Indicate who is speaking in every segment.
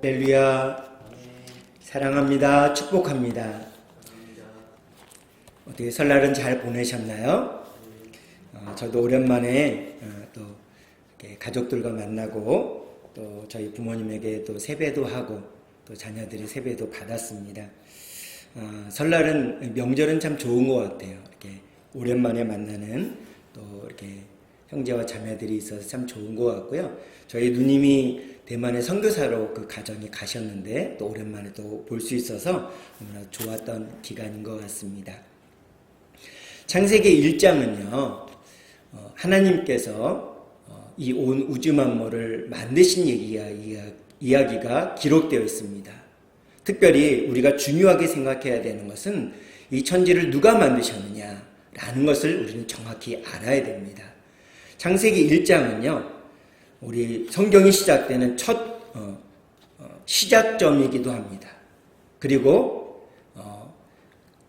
Speaker 1: 할렐루야. 사랑합니다. 축복합니다. 어떻게 설날은 잘 보내셨나요? 저도 오랜만에 또 이렇게 가족들과 만나고 또 저희 부모님에게 또 세배도 하고 또 자녀들이 세배도 받았습니다. 설날은 명절은 참 좋은 것 같아요. 이렇게 오랜만에 만나는 또 이렇게 형제와 자매들이 있어서 참 좋은 것 같고요. 저희 누님이 대만에 선교사로 그 가정에 가셨는데 또 오랜만에 또 볼 수 있어서 너무나 좋았던 기간인 것 같습니다. 창세기 1장은요, 하나님께서 이 온 우주 만물을 만드신 이야기가 기록되어 있습니다. 특별히 우리가 중요하게 생각해야 되는 것은 이 천지를 누가 만드셨느냐라는 것을 우리는 정확히 알아야 됩니다. 창세기 1장은요, 우리 성경이 시작되는 첫 시작점이기도 합니다. 그리고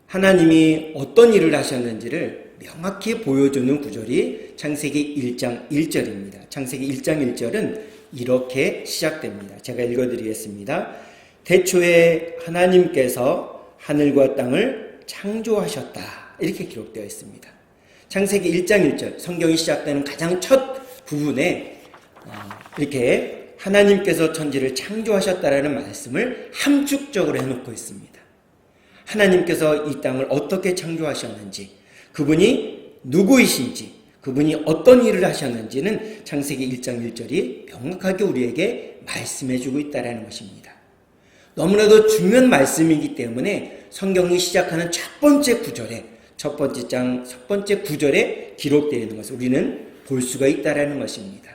Speaker 1: 하나님이 어떤 일을 하셨는지를 명확히 보여주는 구절이 창세기 1장 1절입니다. 창세기 1장 1절은 이렇게 시작됩니다. 제가 읽어드리겠습니다. 태초에 하나님께서 하늘과 땅을 창조하셨다. 이렇게 기록되어 있습니다. 창세기 1장 1절, 성경이 시작되는 가장 첫 부분에 이렇게 하나님께서 천지를 창조하셨다라는 말씀을 함축적으로 해놓고 있습니다. 하나님께서 이 땅을 어떻게 창조하셨는지, 그분이 누구이신지, 그분이 어떤 일을 하셨는지는 창세기 1장 1절이 명확하게 우리에게 말씀해주고 있다는 것입니다. 너무나도 중요한 말씀이기 때문에 성경이 시작하는 첫 번째 구절에, 첫 번째 장 첫 번째 구절에 기록되어 있는 것을 우리는 볼 수가 있다는 것입니다.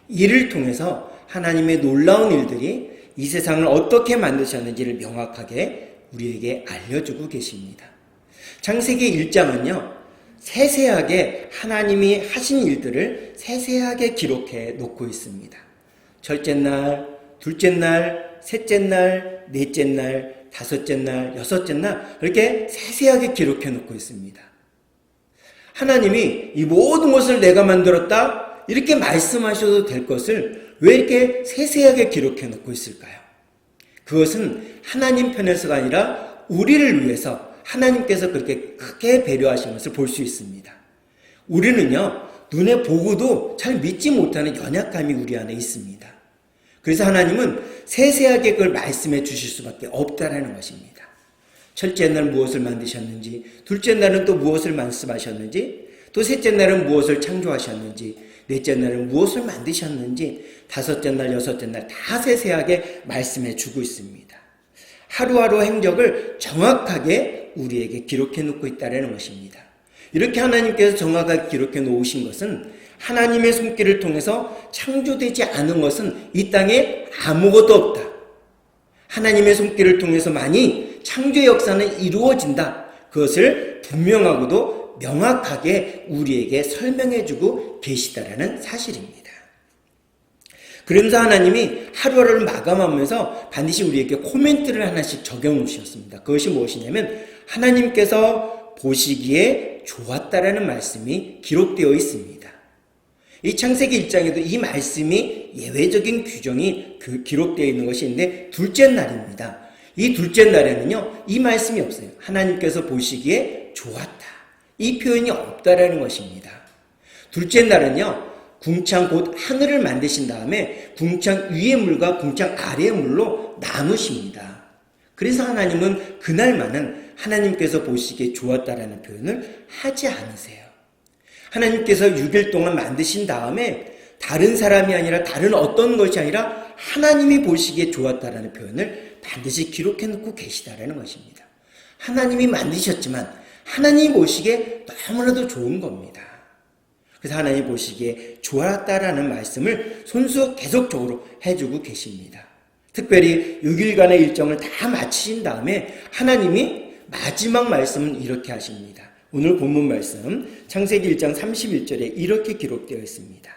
Speaker 1: 이를 통해서 하나님의 놀라운 일들이 이 세상을 어떻게 만드셨는지를 명확하게 우리에게 알려주고 계십니다. 창세기 1장은요, 세세하게 하나님이 하신 일들을 세세하게 기록해 놓고 있습니다. 첫째 날, 둘째 날, 셋째 날, 넷째 날, 다섯째 날, 여섯째 날, 이렇게 세세하게 기록해 놓고 있습니다. 하나님이 이 모든 것을 내가 만들었다, 이렇게 말씀하셔도 될 것을 왜 이렇게 세세하게 기록해 놓고 있을까요? 그것은 하나님 편에서가 아니라 우리를 위해서 하나님께서 그렇게 크게 배려하신 것을 볼 수 있습니다. 우리는요, 눈에 보고도 잘 믿지 못하는 연약함이 우리 안에 있습니다. 그래서 하나님은 세세하게 그걸 말씀해 주실 수밖에 없다라는 것입니다. 첫째 날 무엇을 만드셨는지, 둘째 날은 또 무엇을 말씀하셨는지, 또 셋째 날은 무엇을 창조하셨는지, 넷째 날은 무엇을 만드셨는지, 다섯째 날, 여섯째 날 다 세세하게 말씀해 주고 있습니다. 하루하루 행적을 정확하게 우리에게 기록해 놓고 있다는 것입니다. 이렇게 하나님께서 정확하게 기록해 놓으신 것은 하나님의 손길을 통해서 창조되지 않은 것은 이 땅에 아무것도 없다. 하나님의 손길을 통해서만이 창조의 역사는 이루어진다. 그것을 분명하고도 명확하게 우리에게 설명해주고 계시다라는 사실입니다. 그러면서 하나님이 하루하루를 마감하면서 반드시 우리에게 코멘트를 하나씩 적용해 주셨습니다. 그것이 무엇이냐면 하나님께서 보시기에 좋았다라는 말씀이 기록되어 있습니다. 이 창세기 1장에도 이 말씀이 예외적인 규정이 기록되어 있는 것이 있는데 둘째 날입니다. 이 둘째 날에는요, 이 말씀이 없어요. 하나님께서 보시기에 좋았다. 이 표현이 없다라는 것입니다. 둘째 날은요, 궁창 곧 하늘을 만드신 다음에 궁창 위의 물과 궁창 아래의 물로 나누십니다. 그래서 하나님은 그날만은 하나님께서 보시기에 좋았다라는 표현을 하지 않으세요. 하나님께서 6일 동안 만드신 다음에 다른 사람이 아니라 다른 어떤 것이 아니라 하나님이 보시기에 좋았다라는 표현을 반드시 기록해 놓고 계시다라는 것입니다. 하나님이 만드셨지만 하나님이 보시기에 너무나도 좋은 겁니다. 그래서 하나님이 보시기에 좋았다라는 말씀을 손수 계속적으로 해주고 계십니다. 특별히 6일간의 일정을 다 마치신 다음에 하나님이 마지막 말씀은 이렇게 하십니다. 오늘 본문 말씀 창세기 1장 31절에 이렇게 기록되어 있습니다.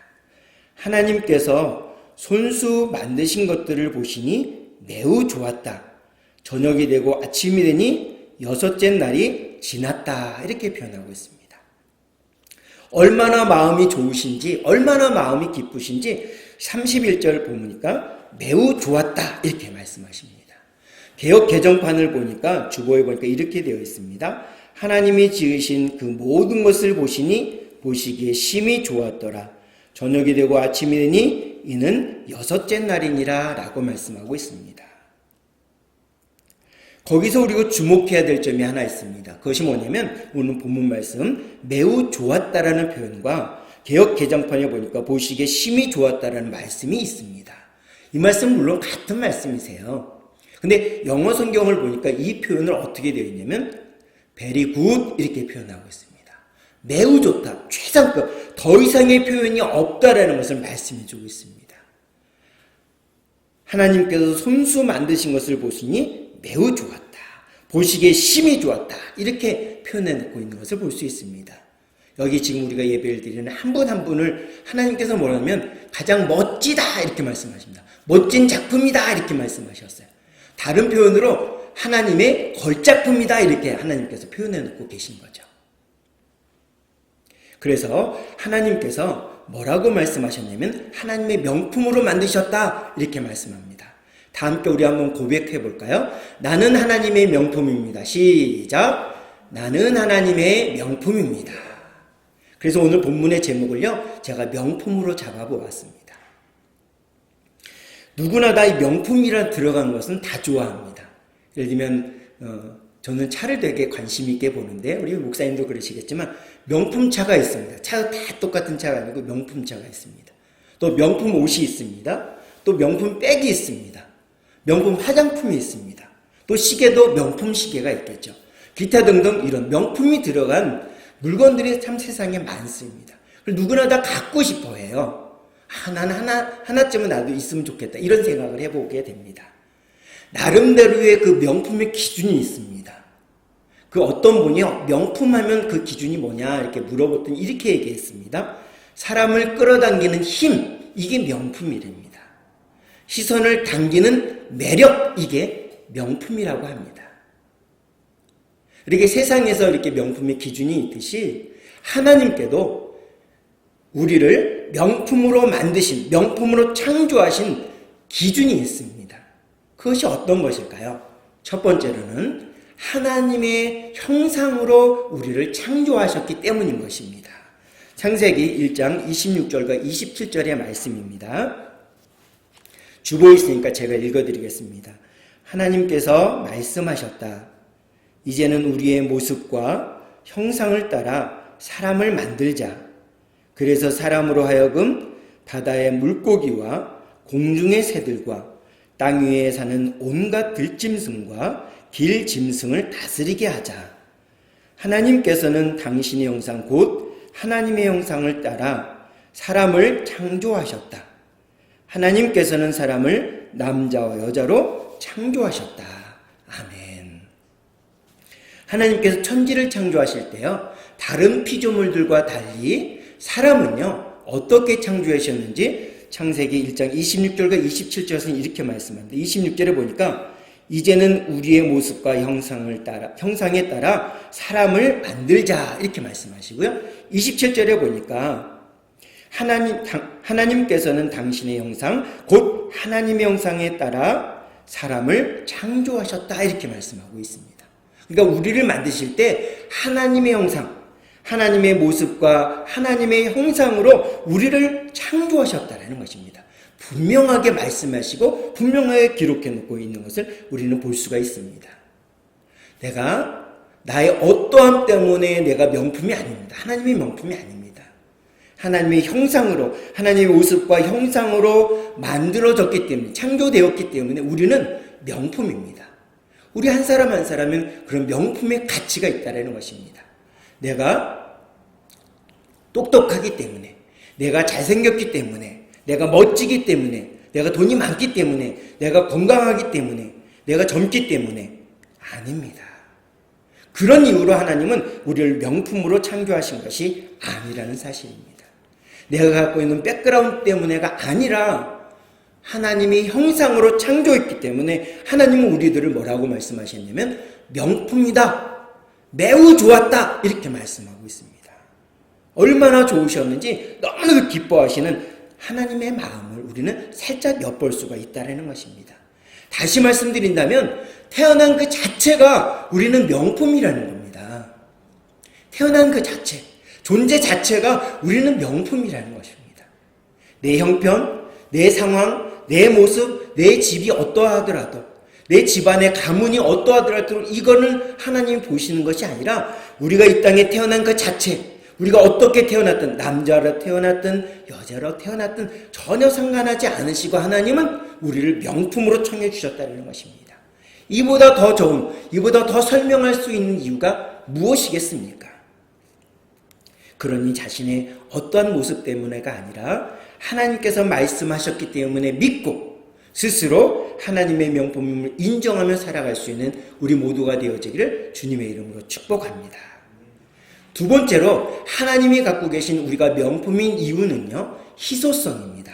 Speaker 1: 하나님께서 손수 만드신 것들을 보시니 매우 좋았다. 저녁이 되고 아침이 되니 여섯째 날이 지났다. 이렇게 표현하고 있습니다. 얼마나 마음이 좋으신지, 얼마나 마음이 기쁘신지 31절 보니까 매우 좋았다 이렇게 말씀하십니다. 개역 개정판을 보니까 주보에 보니까 이렇게 되어 있습니다. 하나님이 지으신 그 모든 것을 보시니 보시기에 심히 좋았더라. 저녁이 되고 아침이 되니 이는 여섯째 날이니라 라고 말씀하고 있습니다. 거기서 우리가 주목해야 될 점이 하나 있습니다. 그것이 뭐냐면 오늘 본문 말씀 매우 좋았다라는 표현과 개역 개정판에 보니까 보시기에 심히 좋았다라는 말씀이 있습니다. 이 말씀은 물론 같은 말씀이세요. 근데 영어 성경을 보니까 이 표현을 어떻게 되어 있냐면 very good 이렇게 표현하고 있습니다. 매우 좋다, 최상급, 더 이상의 표현이 없다라는 것을 말씀해 주고 있습니다. 하나님께서 손수 만드신 것을 보시니 매우 좋았다, 보시기에 심히 좋았다 이렇게 표현해 놓고 있는 것을 볼 수 있습니다. 여기 지금 우리가 예배를 드리는 한 분 한 분을 하나님께서 뭐라면 가장 멋지다 이렇게 말씀하십니다. 멋진 작품이다 이렇게 말씀하셨어요. 다른 표현으로 하나님의 걸작품이다 이렇게 하나님께서 표현해 놓고 계신 거죠. 그래서 하나님께서 뭐라고 말씀하셨냐면 하나님의 명품으로 만드셨다 이렇게 말씀합니다. 다 함께 우리 한번 고백해 볼까요? 나는 하나님의 명품입니다. 시작! 나는 하나님의 명품입니다. 그래서 오늘 본문의 제목을요 제가 명품으로 잡아보았습니다. 누구나 다 이 명품이라 들어간 것은 다 좋아합니다. 예를 들면 저는 차를 되게 관심 있게 보는데 우리 목사님도 그러시겠지만 명품 차가 있습니다. 차가 다 똑같은 차가 아니고 명품 차가 있습니다. 또 명품 옷이 있습니다. 또 명품 백이 있습니다. 명품 화장품이 있습니다. 또 시계도 명품 시계가 있겠죠. 기타 등등 이런 명품이 들어간 물건들이 참 세상에 많습니다. 누구나 다 갖고 싶어 해요. 난 하나쯤은 나도 있으면 좋겠다 이런 생각을 해보게 됩니다. 나름대로의 그 명품의 기준이 있습니다. 그 어떤 분이요 명품하면 그 기준이 뭐냐 이렇게 물어봤더니 이렇게 얘기했습니다. 사람을 끌어당기는 힘 이게 명품이랍니다. 시선을 당기는 매력 이게 명품이라고 합니다. 이렇게 세상에서 이렇게 명품의 기준이 있듯이 하나님께도 우리를 명품으로 만드신 명품으로 창조하신 기준이 있습니다. 그것이 어떤 것일까요? 첫 번째로는 하나님의 형상으로 우리를 창조하셨기 때문인 것입니다. 창세기 1장 26절과 27절의 말씀입니다. 주보에 있으니까 제가 읽어드리겠습니다. 하나님께서 말씀하셨다. 이제는 우리의 모습과 형상을 따라 사람을 만들자. 그래서 사람으로 하여금 바다의 물고기와 공중의 새들과 땅 위에 사는 온갖 들짐승과 길짐승을 다스리게 하자. 하나님께서는 당신의 형상 곧 하나님의 형상을 따라 사람을 창조하셨다. 하나님께서는 사람을 남자와 여자로 창조하셨다. 아멘. 하나님께서 천지를 창조하실 때요, 다른 피조물들과 달리 사람은요, 어떻게 창조하셨는지 창세기 1장 26절과 27절에서는 이렇게 말씀합니다. 26절에 보니까 이제는 우리의 모습과 형상에 따라 사람을 만들자 이렇게 말씀하시고요. 27절에 보니까 하나님께서는 당신의 형상 곧 하나님의 형상에 따라 사람을 창조하셨다 이렇게 말씀하고 있습니다. 그러니까 우리를 만드실 때 하나님의 형상, 하나님의 모습과 하나님의 형상으로 우리를 창조하셨다는 것입니다. 분명하게 말씀하시고 분명하게 기록해 놓고 있는 것을 우리는 볼 수가 있습니다. 내가 나의 어떠함 때문에 내가 명품이 아닙니다. 하나님의 명품이 아닙니다. 하나님의 형상으로, 하나님의 모습과 형상으로 만들어졌기 때문에, 창조되었기 때문에 우리는 명품입니다. 우리 한 사람 한 사람은 그런 명품의 가치가 있다는 것입니다. 내가 똑똑하기 때문에, 내가 잘생겼기 때문에, 내가 멋지기 때문에, 내가 돈이 많기 때문에, 내가 건강하기 때문에, 내가 젊기 때문에 아닙니다. 그런 이유로 하나님은 우리를 명품으로 창조하신 것이 아니라는 사실입니다. 내가 갖고 있는 백그라운드 때문에가 아니라 하나님이 형상으로 창조했기 때문에 하나님은 우리들을 뭐라고 말씀하셨냐면 명품이다. 매우 좋았다. 이렇게 말씀하고 있습니다. 얼마나 좋으셨는지 너무나 기뻐하시는 하나님의 마음을 우리는 살짝 엿볼 수가 있다는 것입니다. 다시 말씀드린다면 태어난 그 자체가 우리는 명품이라는 겁니다. 태어난 그 자체, 존재 자체가 우리는 명품이라는 것입니다. 내 형편, 내 상황, 내 모습, 내 집이 어떠하더라도, 내 집안의 가문이 어떠하더라도 이거는 하나님이 보시는 것이 아니라 우리가 이 땅에 태어난 그 자체, 우리가 어떻게 태어났든 남자로 태어났든 여자로 태어났든 전혀 상관하지 않으시고 하나님은 우리를 명품으로 청해 주셨다는 것입니다. 이보다 더 좋은, 이보다 더 설명할 수 있는 이유가 무엇이겠습니까? 그러니 자신의 어떠한 모습 때문에가 아니라 하나님께서 말씀하셨기 때문에 믿고 스스로 하나님의 명품임을 인정하며 살아갈 수 있는 우리 모두가 되어지기를 주님의 이름으로 축복합니다. 두 번째로 하나님이 갖고 계신 우리가 명품인 이유는요, 희소성입니다.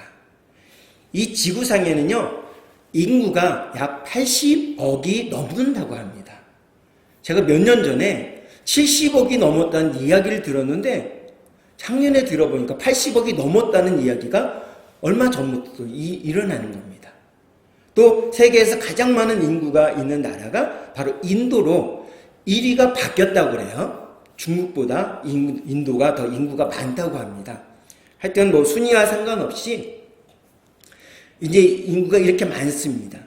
Speaker 1: 이 지구상에는요, 인구가 약 80억이 넘는다고 합니다. 제가 몇 년 전에 70억이 넘었다는 이야기를 들었는데 작년에 들어보니까 80억이 넘었다는 이야기가 얼마 전부터 일어나는 겁니다. 또 세계에서 가장 많은 인구가 있는 나라가 바로 인도로 1위가 바뀌었다고 그래요. 중국보다 인도가 더 인구가 많다고 합니다. 하여튼 뭐 순위와 상관없이 이제 인구가 이렇게 많습니다.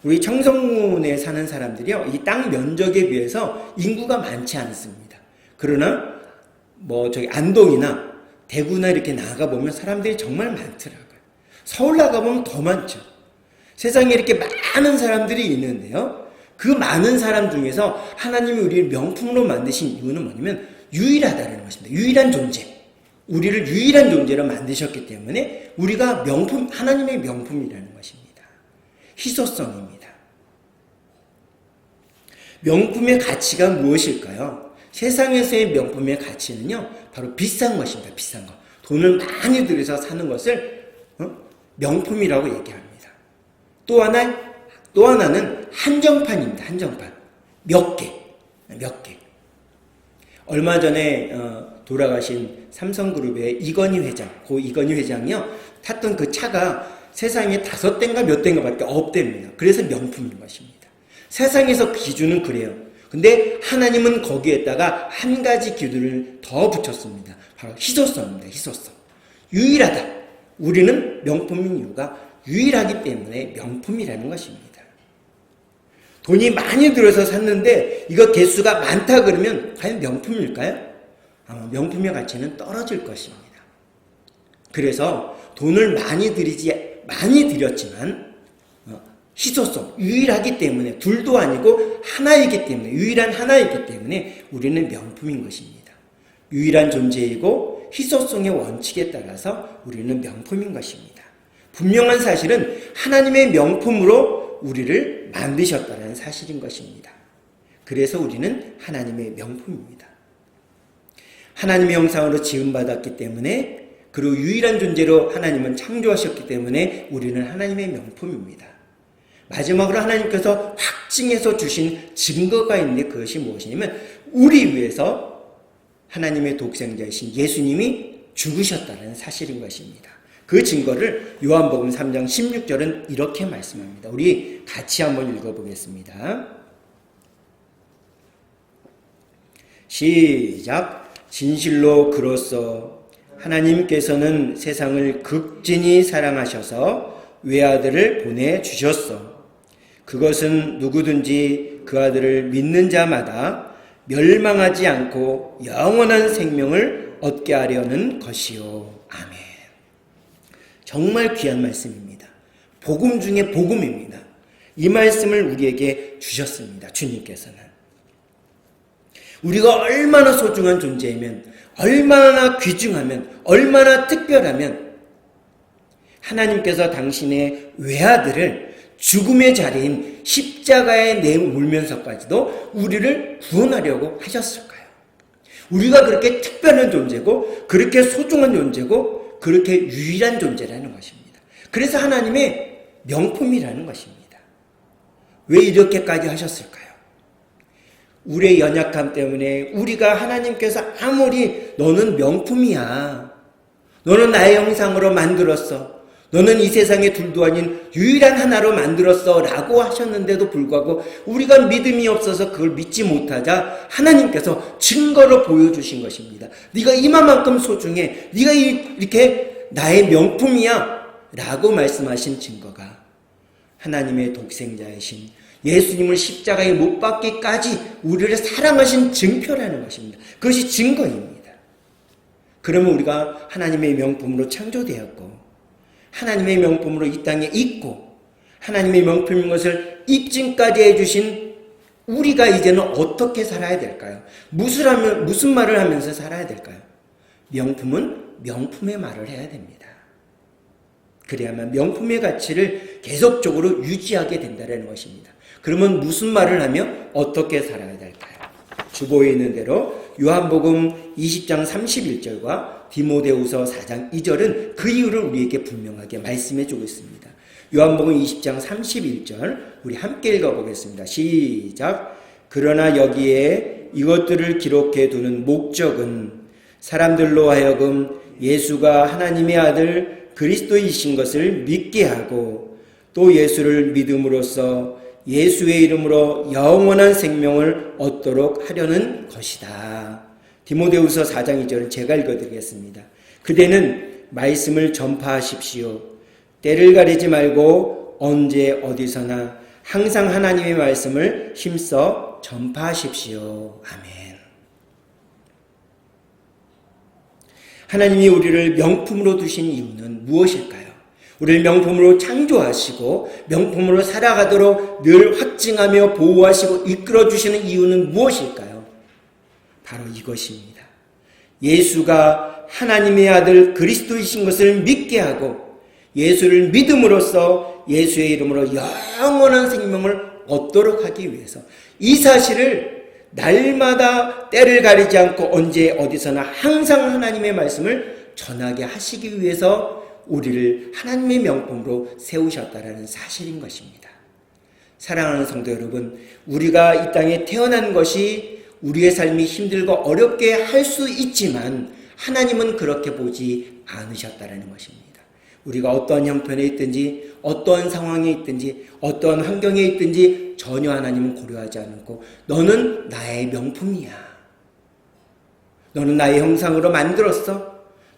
Speaker 1: 우리 청성문에 사는 사람들이요, 이 땅 면적에 비해서 인구가 많지 않습니다. 그러나 뭐 저기 안동이나 대구나 이렇게 나가보면 사람들이 정말 많더라고요. 서울 나가보면 더 많죠. 세상에 이렇게 많은 사람들이 있는데요, 그 많은 사람 중에서 하나님이 우리를 명품으로 만드신 이유는 뭐냐면 유일하다는 것입니다. 유일한 존재. 우리를 유일한 존재로 만드셨기 때문에 우리가 명품, 하나님의 명품이라는 것입니다. 희소성입니다. 명품의 가치가 무엇일까요? 세상에서의 명품의 가치는요, 바로 비싼 것입니다. 비싼 것. 돈을 많이 들여서 사는 것을 명품이라고 얘기합니다. 또 하나는 한정판입니다. 한정판. 몇 개. 얼마 전에 돌아가신 삼성그룹의 이건희 회장, 고 이건희 회장이요, 탔던 그 차가 세상에 5대인가 몇 대인가밖에 없답니다. 그래서 명품인 것입니다. 세상에서 기준은 그래요. 근데 하나님은 거기에다가 한 가지 기준을 더 붙였습니다. 바로 희소성입니다. 희소성. 유일하다. 우리는 명품인 이유가 유일하기 때문에 명품이라는 것입니다. 돈이 많이 들어서 샀는데 이거 개수가 많다 그러면 과연 명품일까요? 아마 명품의 가치는 떨어질 것입니다. 그래서 돈을 많이 들였지만 희소성, 유일하기 때문에, 둘도 아니고 하나이기 때문에, 유일한 하나이기 때문에 우리는 명품인 것입니다. 유일한 존재이고 희소성의 원칙에 따라서 우리는 명품인 것입니다. 분명한 사실은 하나님의 명품으로 우리를 만드셨다는 사실인 것입니다. 그래서 우리는 하나님의 명품입니다. 하나님의 형상으로 지음받았기 때문에, 그리고 유일한 존재로 하나님은 창조하셨기 때문에 우리는 하나님의 명품입니다. 마지막으로 하나님께서 확증해서 주신 증거가 있는데 그것이 무엇이냐면 우리 위해서 하나님의 독생자이신 예수님이 죽으셨다는 사실인 것입니다. 그 증거를 요한복음 3장 16절은 이렇게 말씀합니다. 우리 같이 한번 읽어보겠습니다. 시작. 진실로 그로써 하나님께서는 세상을 극진히 사랑하셔서 외아들을 보내주셨어. 그것은 누구든지 그 아들을 믿는 자마다 멸망하지 않고 영원한 생명을 얻게 하려는 것이요. 아멘. 정말 귀한 말씀입니다. 복음 중에 복음입니다. 이 말씀을 우리에게 주셨습니다. 주님께서는. 우리가 얼마나 소중한 존재이면, 얼마나 귀중하면, 얼마나 특별하면 하나님께서 당신의 외아들을 죽음의 자리인 십자가에 내몰면서까지도 우리를 구원하려고 하셨을까요? 우리가 그렇게 특별한 존재고, 그렇게 소중한 존재고, 그렇게 유일한 존재라는 것입니다. 그래서 하나님의 명품이라는 것입니다. 왜 이렇게까지 하셨을까요? 우리의 연약함 때문에 우리가 하나님께서 아무리 너는 명품이야, 너는 나의 형상으로 만들었어. 너는 이 세상에 둘도 아닌 유일한 하나로 만들었어 라고 하셨는데도 불구하고 우리가 믿음이 없어서 그걸 믿지 못하자 하나님께서 증거로 보여주신 것입니다. 네가 이만큼 소중해. 네가 이렇게 나의 명품이야 라고 말씀하신 증거가 하나님의 독생자이신 예수님을 십자가에 못 박기까지 우리를 사랑하신 증표라는 것입니다. 그것이 증거입니다. 그러면 우리가 하나님의 명품으로 창조되었고 하나님의 명품으로 이 땅에 있고 하나님의 명품인 것을 입증까지 해주신 우리가 이제는 어떻게 살아야 될까요? 무슨 말을 하면서 살아야 될까요? 명품은 명품의 말을 해야 됩니다. 그래야만 명품의 가치를 계속적으로 유지하게 된다는 것입니다. 그러면 무슨 말을 하며 어떻게 살아야 될까요? 주보에 있는 대로 요한복음 20장 31절과 디모데후서 4장 2절은 그 이유를 우리에게 분명하게 말씀해 주고 있습니다. 요한복음 20장 31절 우리 함께 읽어보겠습니다. 시작. 그러나 여기에 이것들을 기록해 두는 목적은 사람들로 하여금 예수가 하나님의 아들 그리스도이신 것을 믿게 하고 또 예수를 믿음으로써 예수의 이름으로 영원한 생명을 얻도록 하려는 것이다. 디모데후서 4장 2절은 제가 읽어드리겠습니다. 그대는 말씀을 전파하십시오. 때를 가리지 말고 언제 어디서나 항상 하나님의 말씀을 힘써 전파하십시오. 아멘. 하나님이 우리를 명품으로 두신 이유는 무엇일까요? 우리를 명품으로 창조하시고 명품으로 살아가도록 늘 확증하며 보호하시고 이끌어주시는 이유는 무엇일까요? 바로 이것입니다. 예수가 하나님의 아들 그리스도이신 것을 믿게 하고 예수를 믿음으로써 예수의 이름으로 영원한 생명을 얻도록 하기 위해서 이 사실을 날마다 때를 가리지 않고 언제 어디서나 항상 하나님의 말씀을 전하게 하시기 위해서 우리를 하나님의 명품으로 세우셨다는 사실인 것입니다. 사랑하는 성도 여러분, 우리가 이 땅에 태어난 것이 우리의 삶이 힘들고 어렵게 할 수 있지만 하나님은 그렇게 보지 않으셨다는 것입니다. 우리가 어떠한 형편에 있든지 어떠한 상황에 있든지 어떠한 환경에 있든지 전혀 하나님은 고려하지 않고 너는 나의 명품이야. 너는 나의 형상으로 만들었어.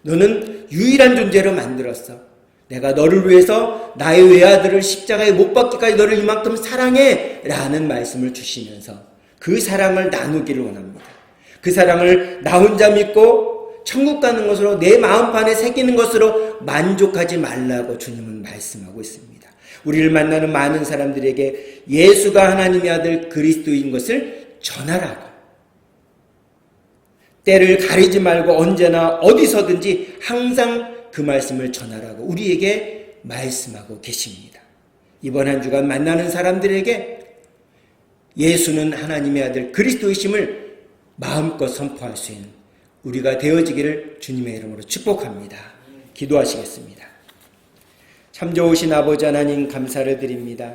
Speaker 1: 너는 유일한 존재로 만들었어. 내가 너를 위해서 나의 외아들을 십자가에 못 박기까지 너를 이만큼 사랑해 라는 말씀을 주시면서 그 사랑을 나누기를 원합니다. 그 사랑을 나 혼자 믿고 천국 가는 것으로 내 마음판에 새기는 것으로 만족하지 말라고 주님은 말씀하고 있습니다. 우리를 만나는 많은 사람들에게 예수가 하나님의 아들 그리스도인 것을 전하라고, 때를 가리지 말고 언제나 어디서든지 항상 그 말씀을 전하라고 우리에게 말씀하고 계십니다. 이번 한 주간 만나는 사람들에게 예수는 하나님의 아들 그리스도이심을 마음껏 선포할 수 있는 우리가 되어지기를 주님의 이름으로 축복합니다. 기도하시겠습니다. 참 좋으신 아버지 하나님 감사를 드립니다.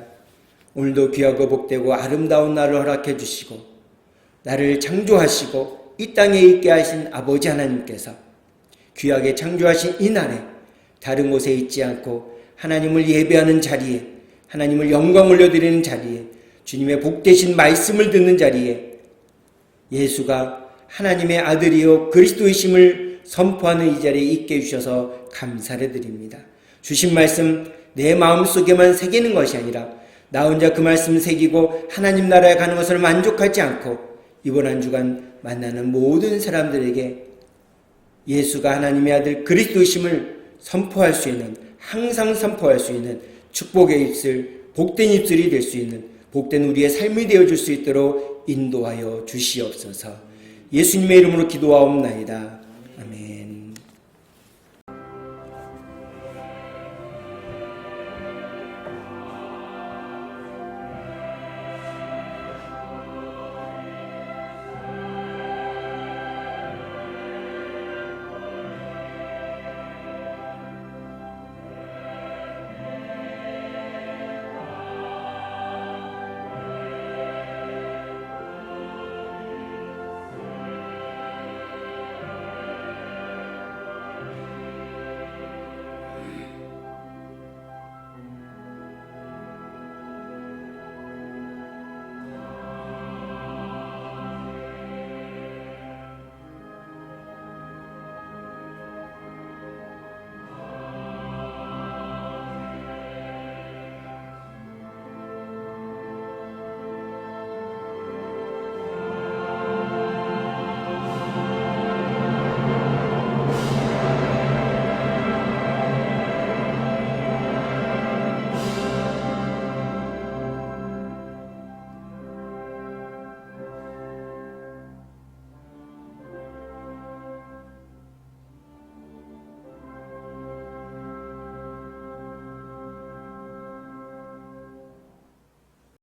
Speaker 1: 오늘도 귀하고 복되고 아름다운 날을 허락해 주시고 나를 창조하시고 이 땅에 있게 하신 아버지 하나님께서 귀하게 창조하신 이 날에 다른 곳에 있지 않고 하나님을 예배하는 자리에, 하나님을 영광 올려드리는 자리에, 주님의 복되신 말씀을 듣는 자리에 예수가 하나님의 아들이요 그리스도이심을 선포하는 이 자리에 있게 해주셔서 감사를 드립니다. 주신 말씀 내 마음속에만 새기는 것이 아니라 나 혼자 그 말씀 새기고 하나님 나라에 가는 것을 만족하지 않고 이번 한 주간 만나는 모든 사람들에게 예수가 하나님의 아들 그리스도이심을 선포할 수 있는, 항상 선포할 수 있는 축복의 입술, 복된 입술이 될 수 있는 복된 우리의 삶이 되어줄 수 있도록 인도하여 주시옵소서. 예수님의 이름으로 기도하옵나이다.